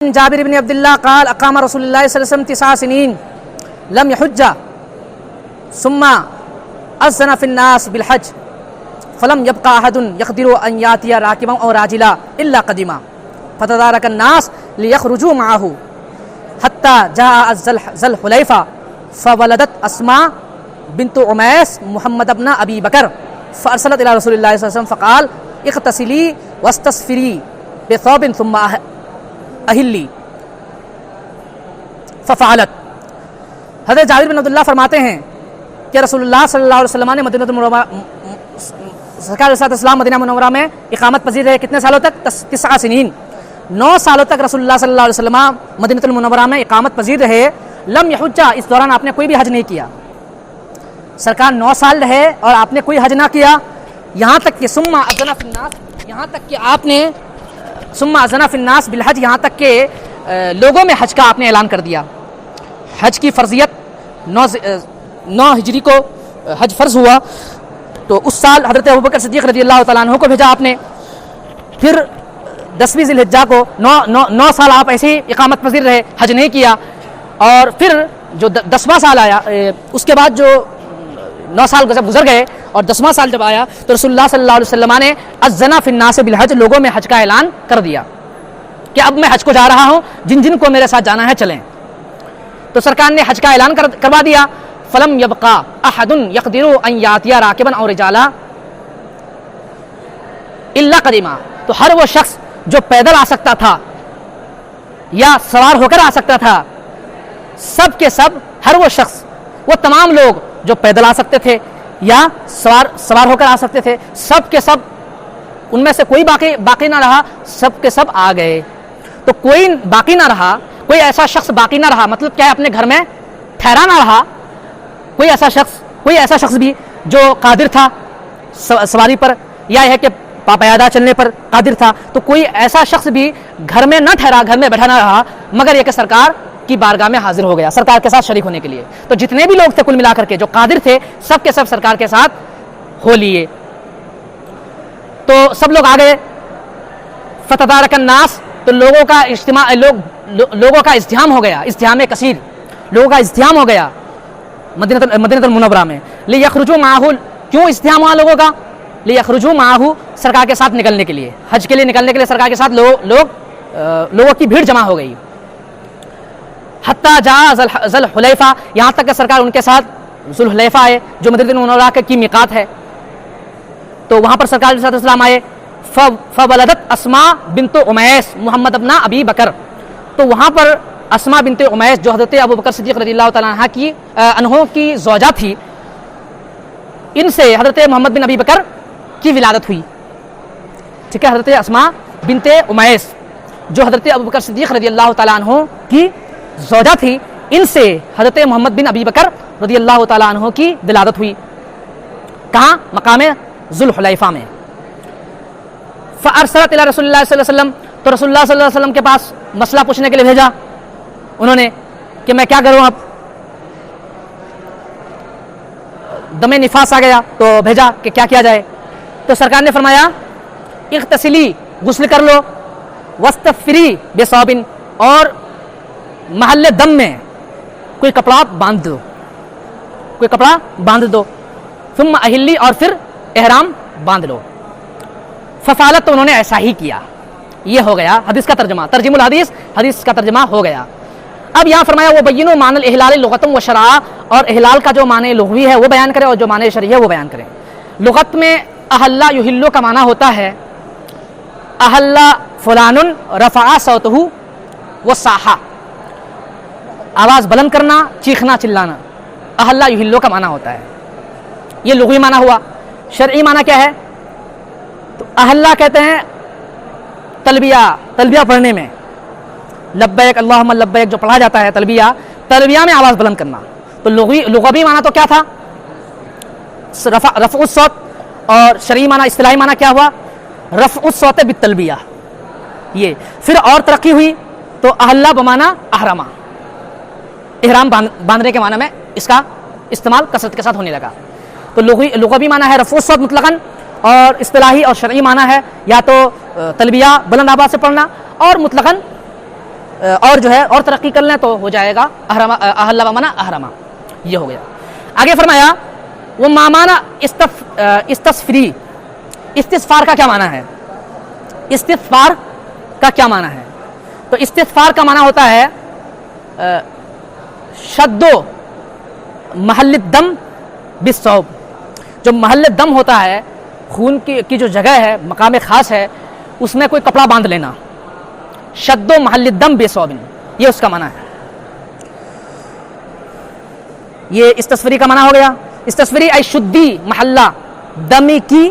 جابر بن عبد الله قال أقام رسول الله صلى الله عليه وسلم 9 سنين لم يحج ثم أذن في الناس بالحج فلم يبقى أحد يقدر أن يأتي راكبا أو راجلا إلا قدما فتدارك الناس ليخرجوا معه حتى جاء ذو الحليفة فولدت أسماء بنت عميس محمد بن أبي بكر فأرسلت إلى رسول الله صلى الله عليه وسلم فقال اغتسلي واستسفري بثوب ثم اہلی ففعلت۔ حضرت جابر بن عبداللہ فرماتے ہیں کہ رسول اللہ صلی اللہ علیہ وسلم نے مدینہ المنورہ سرکار علیہ السلام مدینہ منورہ میں اقامت پذیر رہے کتنے سالوں تک؟ 9 سنین، 9 سالوں تک رسول اللہ صلی اللہ علیہ وسلم مدینہ المنورہ میں اقامت پذیر رہے۔ لم یحج، اس دوران آپ نے کوئی بھی حج نہیں کیا، سرکار 9 سال رہے اور آپ نے کوئی حج نہ کیا، یہاں تک کہ ثم اذن فی الناس، یہاں تک کہ آپ نے ثم اذن فی الناس بالحج، یہاں تک کہ لوگوں میں حج کا آپ نے اعلان کر دیا۔ حج کی فرضیت 9 ہجری کو حج فرض ہوا، تو اس سال حضرت ابوبکر صدیق رضی اللہ تعالیٰ عنہ کو بھیجا آپ نے، پھر 10ویں ذی الحجہ کو 9 سال آپ ایسے ہی اقامت پذیر رہے، حج نہیں کیا، اور پھر جو 10واں سال آیا، اس کے بعد جو 9 سال جب گزر گئے اور 10واں سال جب آیا تو رسول اللہ صلی اللہ علیہ وسلم نے اذن فی الناس بالحج، لوگوں میں حج کا اعلان کر دیا کہ اب میں حج کو جا رہا ہوں، جن جن کو میرے ساتھ جانا ہے چلیں۔ تو سرکار نے حج کا اعلان کروا دیا۔ فلم یبقى احد يقدر ان ياتي راكبا او رجالا الا قدما، تو ہر وہ شخص جو پیدل آ سکتا تھا یا سوار ہو کر آ سکتا تھا، سب کے سب، ہر وہ شخص، وہ تمام لوگ جو پیدل آ سکتے تھے یا سوار ہو کر آ سکتے تھے، سب کے سب، ان میں سے کوئی باقی نہ رہا، سب کے سب آ گئے۔ تو کوئی باقی نہ رہا، کوئی ایسا شخص باقی نہ رہا، مطلب کیا ہے، اپنے گھر میں ٹھہرا نہ رہا، کوئی ایسا شخص بھی جو قادر تھا سواری پر، یا یہ ہے کہ پیادہ چلنے پر قادر تھا، تو کوئی ایسا شخص بھی گھر میں نہ ٹھہرا، گھر میں بیٹھا نہ رہا، مگر یہ کہ سرکار کی بارگاہ میں حاضر ہو گیا سرکار کے ساتھ شریک ہونے کے لیے۔ تو جتنے بھی لوگ تھے کل ملا کر کے جو قادر تھے، سب کے سب سرکار کے ساتھ ہو لیے۔ تو سب لوگ آ گئے۔ فتدارک الناس، تو لوگوں کا ازدحام ہو گیا، ازدحام کثیر، لوگوں کا ازدحام ہو گیا مدینہ المنورہ میں۔ لیخرجوا معہ، کیوں ازدحام ہوا لوگوں کا؟ لیخرجوا معہ، سرکار کے ساتھ نکلنے کے لیے، حج کے لیے نکلنے کے لیے سرکار کے ساتھ لوگوں کی بھیڑ جمع ہو گئی۔ حتی جاء ذو الحلیفہ، یہاں تک کہ سرکار ان کے ساتھ ذو الحلیفہ آئے، جو مدینہ المنورہ کی میقات ہے، تو وہاں پر سرکار علیہ السلام آئے۔ فولدت اسماء بنت عمیس محمد بن ابی بکر، تو وہاں پر اسماء بنت عمیس جو حضرت ابوبکر صدیق رضی اللہ تعالیٰ عنہ کی زوجہ تھی، ان سے حضرت محمد بن ابی بکر کی ولادت ہوئی۔ ٹھیک ہے، حضرت اسماء بنت عمیس جو حضرت ابوبکر صدیق رضی اللہ تعالیٰ عنہ کی زوجہ تھی، ان سے حضرت محمد بن ابی بکر رضی اللہ تعالیٰ عنہ کی ولادت ہوئی۔ کہاں؟ مقام ذو الحلیفہ میں۔ فارسلت الی رسول اللہ صلی اللہ علیہ وسلم، تو رسول اللہ صلی اللہ علیہ وسلم کے پاس مسئلہ پوچھنے کے لیے بھیجا انہوں نے کہ میں کیا کروں، اب دم نفاس آ گیا، تو بھیجا کہ کیا کیا جائے۔ تو سرکار نے فرمایا اغتسلی، غسل کر لو، واستغفری بثوب، اور محل دم میں کوئی کپڑا باندھ دو، ثم اہلی، اور پھر احرام باندھ لو۔ ففعلت، تو انہوں نے ایسا ہی کیا۔ یہ ہو گیا حدیث کا ترجمہ، ترجمہ الحدیث، حدیث کا ترجمہ ہو گیا۔ اب یہاں فرمایا وہ بینوا معنی الاحلال لغۃ و شرعا، اور احلال کا جو معنی لغوی ہے وہ بیان کرے اور جو معنی شرعی ہے وہ بیان کرے۔ لغت میں احل یحل کا معنی ہوتا ہے احل فلان رفع صوتہ وصاح، آواز بلند کرنا، چیخنا، چلانا، احل یحل کا معنی ہوتا ہے، یہ لغوی معنی ہوا۔ شرعی معنی کیا ہے؟ تو احل کہتے ہیں تلبیہ پڑھنے میں، لبیک اللہم لبیک جو پڑھا جاتا ہے تلبیہ میں آواز بلند کرنا۔ تو لغوی معنی تو کیا تھا؟ رفع الصوت، اور شرعی معنی، اصطلاحی معنی کیا ہوا؟ رفع الصوت بالتلبیہ۔ یہ پھر اور ترقی ہوئی تو احلہ بمعنی احرما، احرام باندھنے کے معنی میں اس کا استعمال کثرت کے ساتھ ہونے لگا۔ تو لغوی معنی ہے رفع الصوت مطلقاً، اور اصطلاحی اور شرعی معنی ہے یا تو تلبیہ بلند آواز سے پڑھنا، اور مطلقاً اور جو ہے اور ترقی کر لیں تو ہو جائے گا اہل و منا احرما. یہ ہو گیا. آگے فرمایا وہ مامانا استصفری. استغفار کا کیا معنی ہے؟ استغفار کا کیا معنی ہے؟ تو استغفار کا معنی ہوتا ہے شد و محل الدم بالصوب. جو محل دم ہوتا ہے خون کی جو جگہ ہے مقام خاص ہے اس میں کوئی کپڑا باندھ لینا. شد و محل الدم بالصوب یہ اس کا معنی ہے. یہ استغفاری کا معنی ہو گیا. استغفاری ای شدی محلہ دمی کی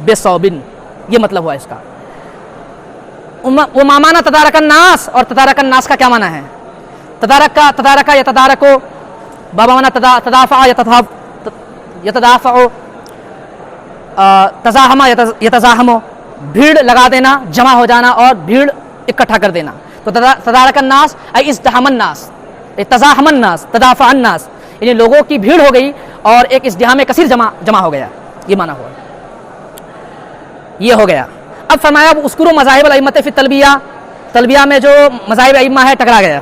بالصوب یہ مطلب ہوا اس کا. وہ مامانا تدارک الناس. اور تدارک الناس کا کیا معنی ہے؟ تدارک یا تدارکو بابا مانا تدافع یتدافع تزاحم یتزاحم بھیڑ لگا دینا جمع ہو جانا اور بھیڑ اکٹھا کر دینا. تو تدارک الناس ای ازدحام الناس تزاحم الناس تدافع الناس یعنی لوگوں کی بھیڑ ہو گئی اور ایک ازدحام کثیر جمع ہو گیا. یہ معنی ہوا. یہ ہو گیا. اب فرمایا اذکروا مذاہب الائمۃ فی التلبیہ. تلبیہ میں جو مذاہب ائمہ ہے ٹکرا گیا.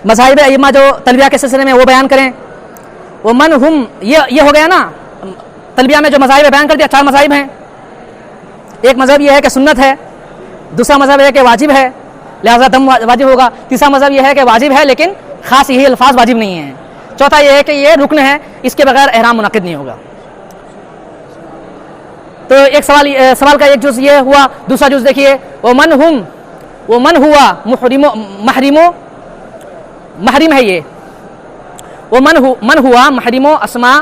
مذاہب ائمہ جو تلبیہ کے سلسلے میں وہ بیان کریں. وہ من ہم یہ ہو گیا نا. تلبیہ میں جو مذاہب بیان کر دیا 4 مذاہب ہیں. ایک مذہب یہ ہے کہ سنت ہے. دوسرا مذہب ہے کہ واجب ہے لہذا دم واجب ہوگا. تیسرا مذہب یہ ہے کہ واجب ہے لیکن خاص یہی الفاظ واجب نہیں ہیں. چوتھا یہ ہے کہ یہ رکن ہے اس کے بغیر احرام منعقد نہیں ہوگا. تو ایک سوال کا ایک جز یہ ہوا. دوسرا جز دیکھیے وہ من ہوا محرم ہے. یہ وہ من ہوا محرم اسما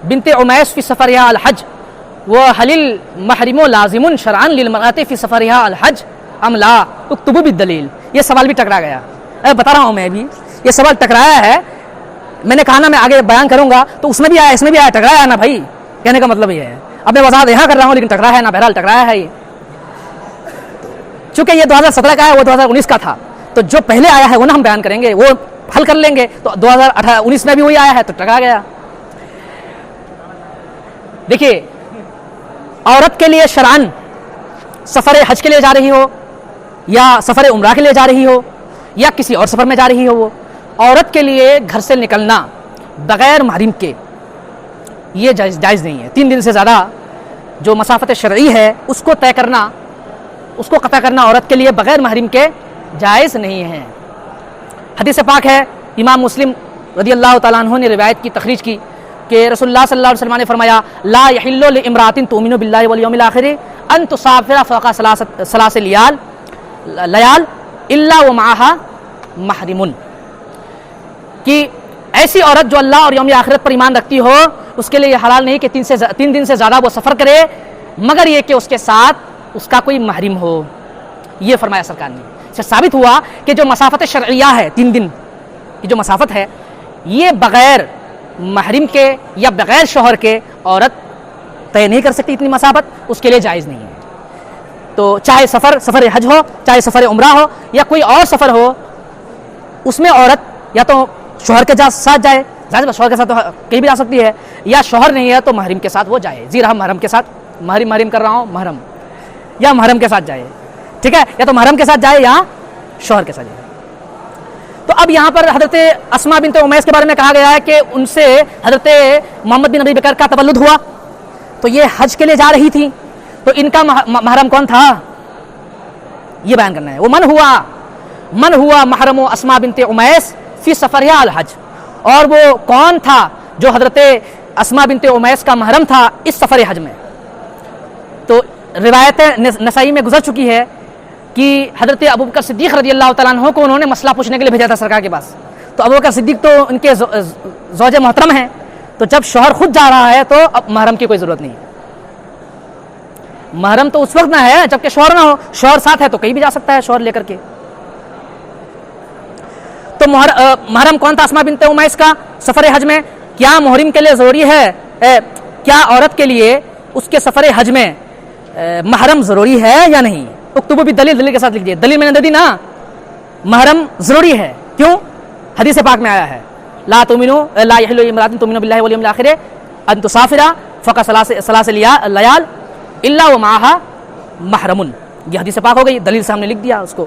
بنت عمیس فی سفرها الحج وهل المحرم لازم شرعا للمرأة فی سفرها الحج ام لا اکتبوا بالدلیل. یہ سوال بھی ٹکرا گیا. بتا رہا ہوں میں بھی یہ سوال ٹکرایا ہے. میں نے کہا نا میں آگے بیان کروں گا تو اس میں بھی آیا اس میں بھی آیا. ٹکرایا ہے نا بھائی. کہنے کا مطلب یہ ہے. اب میں وضاحت یہاں کر رہا ہوں لیکن ٹکرایا ہے نا. بہرحال ٹکرایا ہے. یہ چونکہ یہ 2017 کا ہے وہ 2019 کا تھا تو جو پہلے آیا ہے وہ نا ہم بیان کریں گے وہ حل کر لیں گے. تو 2019 میں بھی وہی آیا ہے تو ٹکرا گیا. دیکھیے عورت کے لیے شرعن سفر حج کے لیے جا رہی ہو یا سفر عمرہ کے لیے جا رہی ہو یا کسی اور سفر میں جا رہی ہو وہ عورت کے لیے گھر سے نکلنا بغیر محرم کے یہ جائز نہیں ہے. 3 دن سے زیادہ جو مسافت شرعی ہے اس کو طے کرنا اس کو قطع کرنا عورت کے لیے بغیر محرم کے جائز نہیں ہے. حدیث پاک ہے امام مسلم رضی اللہ تعالیٰ عنہ نے روایت کی تخریج کی کہ رسول اللہ صلی اللہ علیہ وسلم نے فرمایا لا یحل لامرأۃ تؤمن باللہ والیوم الآخر ان تسافر فوق 3 لیال الا ومعها محرم. کہ ایسی عورت جو اللہ اور یوم آخرت پر ایمان رکھتی ہو اس کے لیے یہ حلال نہیں کہ 3 دن سے زیادہ وہ سفر کرے مگر یہ کہ اس کے ساتھ اس کا کوئی محرم ہو. یہ فرمایا سرکار نے. اس سے ثابت ہوا کہ جو مسافت شرعیہ ہے 3 دن کی جو مسافت ہے یہ بغیر محرم کے یا بغیر شوہر کے عورت طے نہیں کر سکتی. اتنی مسافت اس کے لیے جائز نہیں ہے. تو چاہے سفر حج ہو چاہے سفر عمرہ ہو یا کوئی اور سفر ہو اس میں عورت یا تو شوہر کے ساتھ جائے. ظاہر شوہر کے ساتھ تو کہیں بھی جا سکتی ہے یا شوہر نہیں ہے تو محرم کے ساتھ وہ جائے. زیرہ محرم کے ساتھ محرم کر رہا ہوں محرم یا محرم کے ساتھ جائے. ٹھیک ہے. یا تو محرم کے ساتھ جائے یا شوہر کے ساتھ جائے. تو اب یہاں پر حضرت اسما بنت عمیس کے بارے میں کہا گیا ہے کہ ان سے حضرت محمد بن ابی بکر کا تولد ہوا تو یہ حج کے لیے جا رہی تھی تو ان کا محرم کون تھا یہ بیان کرنا ہے. وہ من ہوا محرم اسما بنت عمیس فی سفرها الحج. اور وہ کون تھا جو حضرت اسما بنت عمیس کا محرم تھا اس سفر حج میں. تو روایت نسائی میں گزر چکی ہے کہ حضرت ابوبکر صدیق رضی اللہ تعالیٰ عنہ کو انہوں نے مسئلہ پوچھنے کے لیے بھیجا تھا سرکار کے پاس. تو ابوبکر صدیق تو ان کے زوج محترم ہیں تو جب شوہر خود جا رہا ہے تو اب محرم کی کوئی ضرورت نہیں. محرم تو اس وقت نہ ہے جبکہ شوہر نہ ہو. شوہر ساتھ ہے تو کہیں بھی جا سکتا ہے شوہر لے کر کے. تو محرم کون تھا اسما بنت عمیس کا سفر حج میں؟ کیا محرم کے لیے ضروری ہے کیا عورت کے لیے اس کے سفر حج میں محرم ضروری ہے یا نہیں؟ اکتبوا بالدلیل. دلیل کے ساتھ لکھ دیجیے. دلیل میں نے دے دی نا. محرم ضروری ہے. کیوں؟ حدیث پاک میں آیا ہے لا یحل لامرأۃ تؤمن باللہ والیوم الآخر ان تسافر فوق 3 لیال الا ومعها محرم. یہ حدیث پاک ہو گئی. دلیل سے ہم نے لکھ دیا اس کو.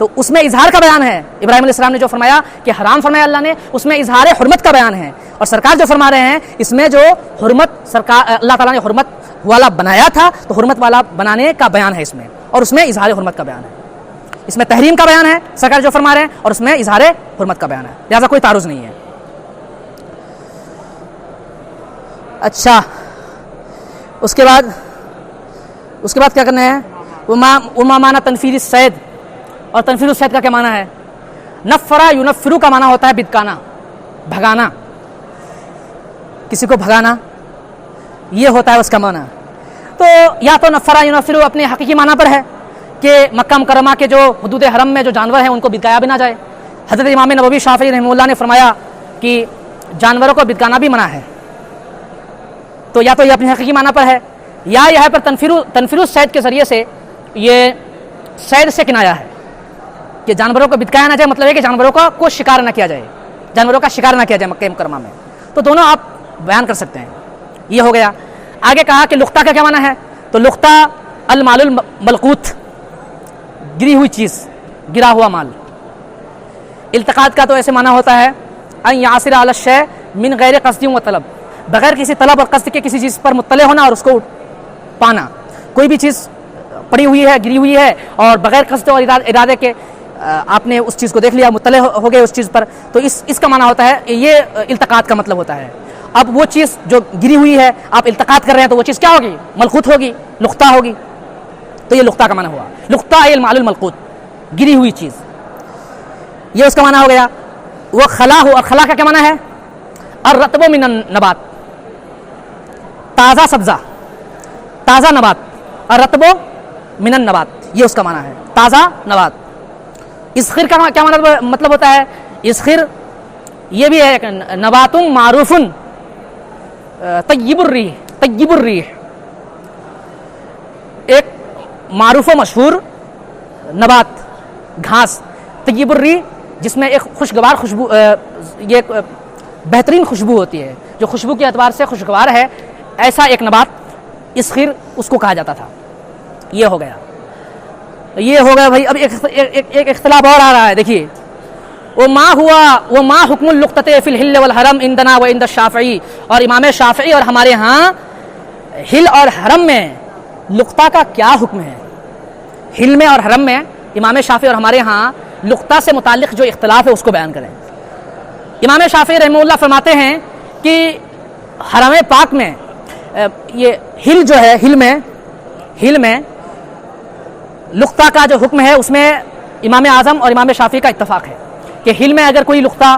تو اس میں اظہار کا بیان ہے. ابراہیم علیہ السلام نے جو فرمایا کہ حرام فرمایا اللہ نے, اس میں اظہار حرمت کا بیان ہے. اور سرکار جو فرما رہے ہیں اس میں جو حرمت سرکار اللہ تعالیٰ نے حرمت والا بنایا تھا تو حرمت والا بنانے کا بیان ہے اس میں, اور اس میں اظہار حرمت کا بیان ہے. اس میں تحریم کا بیان ہے سرکار جو فرما رہے ہیں, اور اس میں اظہار حرمت کا بیان ہے, لہذا کوئی تعارض نہیں ہے. اچھا, اس کے بعد کیا کرنا ہے؟ وما معنی تنفیر الصید, اور تنفیر الصید کا کیا معنی ہے؟ نفرا ینفرو کا معنی ہوتا ہے بدکانا, بھگانا, کسی کو بھگانا, یہ ہوتا ہے اس کا معنی. تو یا تو نفرا ینفرو اپنے حقیقی معنی پر ہے کہ مکہ مکرمہ کے جو حدود حرم میں جو جانور ہیں ان کو بدکایا بھی نہ جائے. حضرت امام نووی شافعی رحمہ اللہ نے فرمایا کہ جانوروں کو بدکانا بھی منع ہے, تو یا تو یہ اپنے حقیقی معنی پر ہے, یا یہاں پر تنفیر الصید کے ذریعے سے یہ صید سے کنایا ہے کہ جانوروں کو بدکایا نہ جائے, مطلب ہے کہ جانوروں کا کو شکار نہ کیا جائے, جانوروں کا شکار نہ کیا جائے مکہ مکرمہ میں. تو دونوں آپ بیان کر سکتے ہیں. یہ ہو گیا. آگے کہا کہ لقطہ کا کیا معنی ہے؟ تو لقطہ المال الملقوت, گری ہوئی چیز, گرا ہوا مال. التقاط کا تو ایسے معنی ہوتا ہے ان یعثر علی الشیء من غیر قصد و طلب, بغیر کسی طلب اور قصد کے کسی چیز پر مطلع ہونا اور اس کو پانا. کوئی بھی چیز پڑی ہوئی ہے, گری ہوئی ہے, اور بغیر قصد اور ارادے کے آپ نے اس چیز کو دیکھ لیا, مطلع ہو گئے اس چیز پر, تو اس کا معنی ہوتا ہے, یہ التقاط کا مطلب ہوتا ہے. اب وہ چیز جو گری ہوئی ہے آپ التقاط کر رہے ہیں تو وہ چیز کیا ہوگی؟ ملقوط ہوگی, لقطہ ہوگی. تو یہ لقطہ کا معنی ہوا. لقطہ المال الملقوط, گری ہوئی چیز, یہ اس کا معنی ہو گیا. وہ خلا ہو, اور خلا کا کیا معنی ہے؟ الرطب من النبات, تازہ سبزہ, تازہ نبات. الرطب من النبات, یہ اس کا معنی ہے, تازہ نبات. اسخر کا کیا مطلب ہوتا ہے؟ اسخر یہ بھی ہے نبات معروف طیب الریح, طیب الریح, ایک معروف و مشہور نبات, گھاس, طیب الریح, جس میں ایک خوشگوار خوشبو, یہ بہترین خوشبو ہوتی ہے, جو خوشبو کے اعتبار سے خوشگوار ہے, ایسا ایک نبات اسخر اس کو کہا جاتا تھا. یہ ہو گیا. یہ ہو گیا بھائی. اب ایک اختلاف اور آ رہا ہے, دیکھیے. وہ ما حکم اللقطۃ فی الحل والحرم عندنا و عند الشافعی, اور امام شافعی اور ہمارے ہاں ہل اور حرم میں لقطہ کا کیا حکم ہے؟ ہل میں اور حرم میں امام شافعی اور ہمارے ہاں لقطہ سے متعلق جو اختلاف ہے اس کو بیان کریں. امام شافعی رحمہ اللہ فرماتے ہیں کہ حرم پاک میں یہ ہل جو ہے, ہل میں لقطہ کا جو حکم ہے اس میں امام اعظم اور امام شافعی کا اتفاق ہے کہ ہل میں اگر کوئی لقطہ,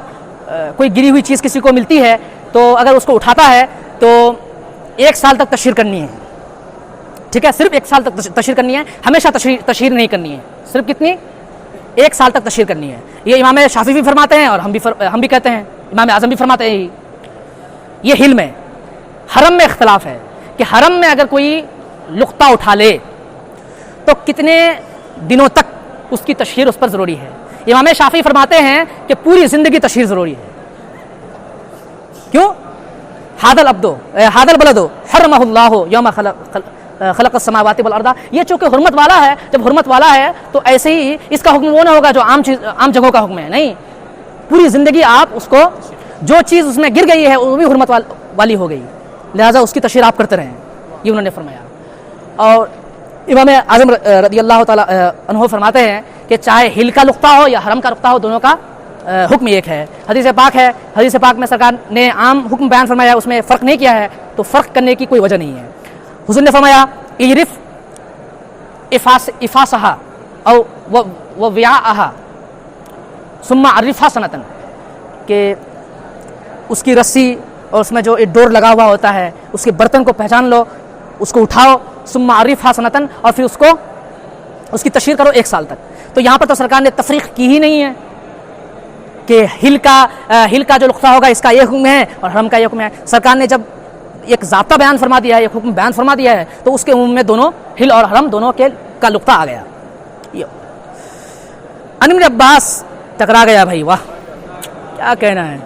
کوئی گری ہوئی چیز کسی کو ملتی ہے تو اگر اس کو اٹھاتا ہے تو 1 سال تک تشہیر کرنی ہے. ٹھیک ہے, صرف 1 سال تک تشہیر کرنی ہے, ہمیشہ تشہیر نہیں کرنی ہے, صرف کتنی؟ 1 سال تک تشہیر کرنی ہے. یہ امام شافعی بھی فرماتے ہیں اور ہم بھی کہتے ہیں, امام اعظم بھی فرماتے ہیں. یہ ہل میں. حرم میں اختلاف ہے کہ حرم میں اگر کوئی لقطہ اٹھا لے تو کتنے دنوں تک اس کی تشہیر اس پر ضروری ہے. امام شافعی فرماتے ہیں کہ پوری زندگی تشہیر ضروری ہے. کیوں؟ ہادل البلد حرمہ اللہ یوم خلق السماوات والارض, یہ چونکہ حرمت والا ہے, جب حرمت والا ہے تو ایسے ہی اس کا حکم وہ نہ ہوگا جو عام جگہوں کا حکم ہے. نہیں, پوری زندگی آپ اس کو, جو چیز اس میں گر گئی ہے وہ بھی حرمت والی ہو گئی, لہذا اس کی تشہیر آپ کرتے رہیں, یہ انہوں نے فرمایا. اور امام اعظم رضی اللہ تعالیٰ عنہ فرماتے ہیں کہ چاہے ہل کا لقطہ ہو یا حرم کا لقطہ ہو, دونوں کا حکم ایک ہے. حدیث پاک ہے, حدیث پاک میں سرکار نے عام حکم بیان فرمایا, اس میں فرق نہیں کیا ہے, تو فرق کرنے کی کوئی وجہ نہیں ہے. حضور نے فرمایا اجرف افاسہا او وویاءہا ثم عرفہا سنتن, کہ اس کی رسی اور اس میں جو ایک ڈور لگا ہوا ہوتا ہے اس کے برتن کو پہچان لو, اس کو اٹھاؤ, ثم عرفہا سنتن, اور پھر اس کی تشہیر کرو 1 سال تک. تو یہاں پر تو سرکار نے تفریق کی ہی نہیں ہے کہ ہل کا جو لقطہ ہوگا اس کا یہ حکم ہے اور حرم کا یہ حکم ہے. سرکار نے جب ایک ضابطہ بیان فرما دیا ہے, ایک حکم بیان فرما دیا ہے, تو اس کے عموم میں دونوں ہل اور حرم دونوں کا لقطہ آ گیا. ابن عباس ٹکرا گیا بھائی, واہ کیا کہنا ہے.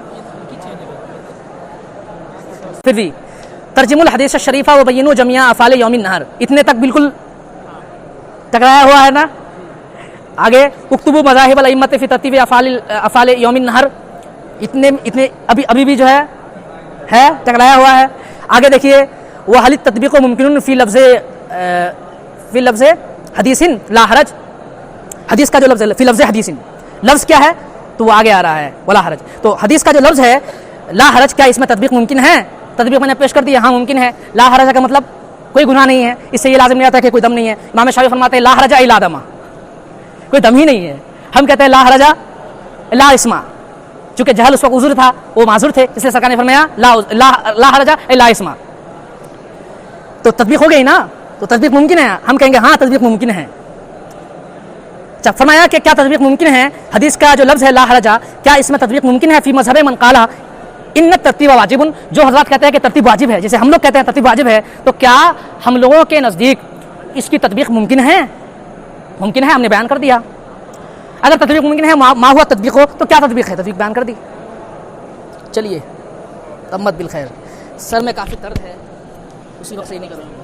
پھر بھی ترجم الحدیث الشریفہ و بینوا جمیع افعال یوم النہر, اتنے تک بالکل ٹکرایا ہوا ہے نا. آگے اکتبو مذاہب الائمۃ فی ترتیب افعال یوم النہر، اتنے ابھی بھی جو ہے ٹکرایا ہوا ہے. آگے دیکھیے وہ حل تطبیق ممکن فی لفظ حدیث لا حرج، حدیث کا جو لفظ ہے فی لفظ حدیث، لفظ کیا ہے تو وہ آگے آ رہا ہے ولا حرج. تو حدیث کا جو لفظ ہے لا حرج، کیا اس میں تطبیق ممکن ہے؟ تطبیق میں نے پیش کر دی، ہاں ممکن ہے. لا حرج کا مطلب کوئی گناہ نہیں ہے، اس سے یہ لازم نہیں آتا کہ کوئی دم نہیں ہے. امام شافعی فرماتے ہیں لا حرج الا دم، کوئی دم ہی نہیں ہے. ہم کہتے ہیں لا حرج لا اسما، چونکہ جہل اس وقت عذر تھا، وہ معذور تھے، اس لیے سرکار نے فرمایا لا حرج الا اسما. تو تطبیق ہو گئی نا، تو تطبیق ممکن ہے. ہم کہیں گے ہاں تطبیق ممکن ہے. جب فرمایا کہ کیا تطبیق ممکن ہے، حدیث کا جو لفظ ہے لا حرج، کیا اس میں تطبیق ممکن ہے؟ فی مذہب من قال ان ترتیب واجب، جو حضرات کہتے ہیں کہ ترتیب واجب ہے، جیسے ہم لوگ کہتے ہیں ترتیب واجب ہے، تو کیا ہم لوگوں کے نزدیک اس کی تطبیق ممکن ہے؟ ممکن ہے، ہم نے بیان کر دیا. اگر تطبیق ممکن ہے ما ہوا تطبیق ہو تو کیا تطبیق ہے؟ تطبیق بیان کر دی. چلیے تمت بالخیر. سر میں کافی درد ہے، اسی وقت صحیح نہیں کر رہا ہوں.